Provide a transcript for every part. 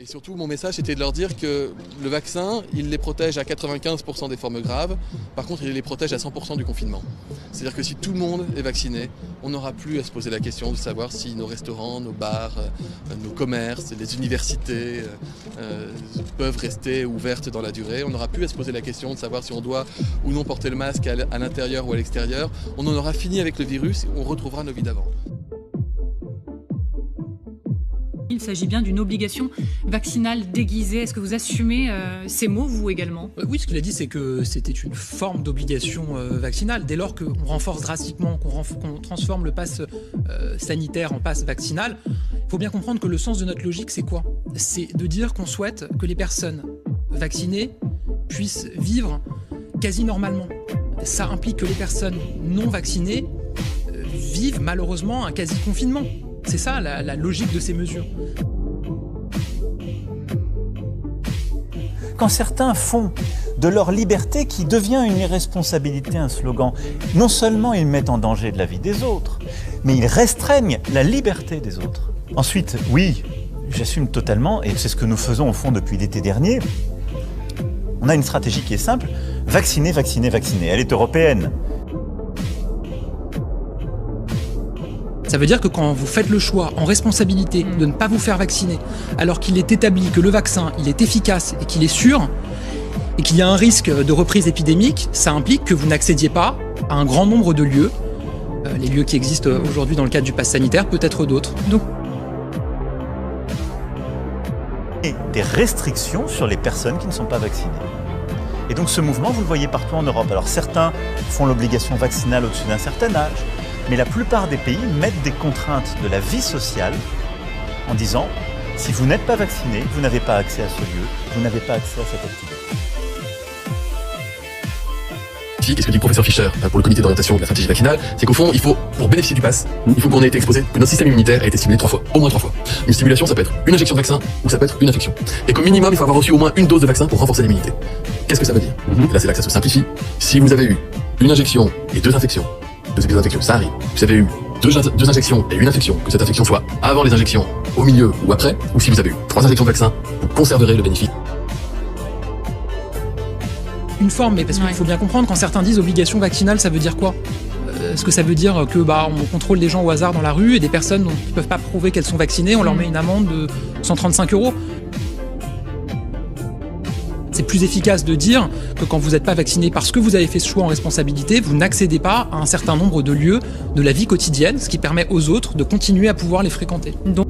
Et surtout, mon message, c'était de leur dire que le vaccin, il les protège à 95% des formes graves. Par contre, il les protège à 100% du confinement. C'est-à-dire que si tout le monde est vacciné, on n'aura plus à se poser la question de savoir si nos restaurants, nos bars, nos commerces, les universités peuvent rester ouvertes dans la durée. On n'aura plus à se poser la question de savoir si on doit ou non porter le masque à l'intérieur ou à l'extérieur. On en aura fini avec le virus et on retrouvera nos vies d'avant. Il s'agit bien d'une obligation vaccinale déguisée. Est-ce que vous assumez ces mots, vous également ? Oui, ce qu'il a dit, c'est que c'était une forme d'obligation vaccinale. Dès lors qu'on renforce drastiquement, qu'on transforme le pass sanitaire en pass vaccinal, il faut bien comprendre que le sens de notre logique, c'est quoi ? C'est de dire qu'on souhaite que les personnes vaccinées puissent vivre quasi normalement. Ça implique que les personnes non vaccinées vivent malheureusement un quasi-confinement. C'est ça la logique de ces mesures. Quand certains font de leur liberté qui devient une irresponsabilité, un slogan, non seulement ils mettent en danger la vie des autres, mais ils restreignent la liberté des autres. Ensuite, oui, j'assume totalement, et c'est ce que nous faisons au fond depuis l'été dernier, on a une stratégie qui est simple, vacciner, vacciner, vacciner. Elle est européenne. Ça veut dire que quand vous faites le choix en responsabilité de ne pas vous faire vacciner, alors qu'il est établi que le vaccin il est efficace et qu'il est sûr, et qu'il y a un risque de reprise épidémique, ça implique que vous n'accédiez pas à un grand nombre de lieux, les lieux qui existent aujourd'hui dans le cadre du pass sanitaire, peut-être d'autres. Donc, et des restrictions sur les personnes qui ne sont pas vaccinées. Et donc ce mouvement, vous le voyez partout en Europe. Alors certains font l'obligation vaccinale au-dessus d'un certain âge, mais la plupart des pays mettent des contraintes de la vie sociale en disant « si vous n'êtes pas vacciné, vous n'avez pas accès à ce lieu, vous n'avez pas accès à cette activité ». Qu'est-ce que dit le professeur Fischer pour le comité d'orientation de la stratégie vaccinale? C'est qu'au fond, il faut, pour bénéficier du pass, il faut qu'on ait été exposé, que notre système immunitaire ait été stimulé 3 fois, au moins 3 fois. Une stimulation, ça peut être une injection de vaccin ou ça peut être une infection. Et qu'au minimum, il faut avoir reçu au moins une dose de vaccin pour renforcer l'immunité. Qu'est-ce que ça veut dire? Et là, c'est là que ça se simplifie. Si vous avez eu une injection et 2 infections, 2 infections, ça arrive. Vous avez eu 2 injections et une infection, que cette infection soit avant les injections, au milieu ou après, ou si vous avez eu 3 injections de vaccin, vous conserverez le bénéfice. une forme, mais parce qu'il faut bien comprendre, quand certains disent obligation vaccinale, ça veut dire quoi ? Est-ce que ça veut dire que on contrôle des gens au hasard dans la rue et des personnes qui ne peuvent pas prouver qu'elles sont vaccinées, on leur met une amende de 135 €? C'est plus efficace de dire que quand vous n'êtes pas vacciné parce que vous avez fait ce choix en responsabilité, vous n'accédez pas à un certain nombre de lieux de la vie quotidienne, ce qui permet aux autres de continuer à pouvoir les fréquenter. Donc,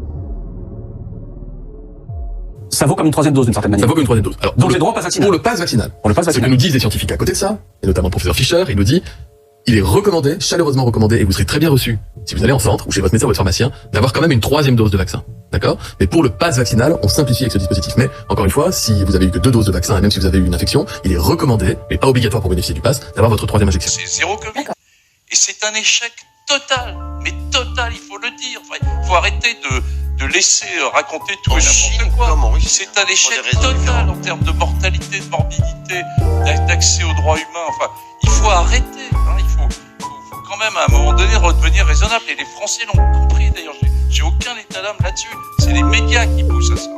ça vaut comme une troisième dose d'une certaine manière. Ça vaut comme une troisième dose. Alors, donc j'ai droit au pass vaccinal. Pour le pass vaccinal. Pour le pass Ce que vaccinal. nous disent les scientifiques à côté de ça, et notamment le professeur Fischer, il nous dit, il est recommandé, chaleureusement recommandé, et vous serez très bien reçu, si vous allez en centre, ou chez votre médecin ou votre pharmacien, d'avoir quand même une troisième dose de vaccin. D'accord? Mais pour le pass vaccinal, on simplifie avec ce dispositif. Mais, encore une fois, si vous avez eu que 2 doses de vaccin, et même si vous avez eu une infection, il est recommandé, mais pas obligatoire pour bénéficier du pass, d'avoir votre troisième injection. C'est zéro Covid. Et c'est un échec total. Mais total, il faut le dire. Enfin, il faut arrêter de laisser raconter tout et n'importe quoi. C'est un échec total en termes de mortalité, de morbidité, d'accès aux droits humains. Enfin, il faut arrêter. Hein, il faut quand même à un moment donné redevenir raisonnable. Et les Français l'ont compris d'ailleurs. J'ai aucun état d'âme là-dessus. C'est les médias qui poussent à ça.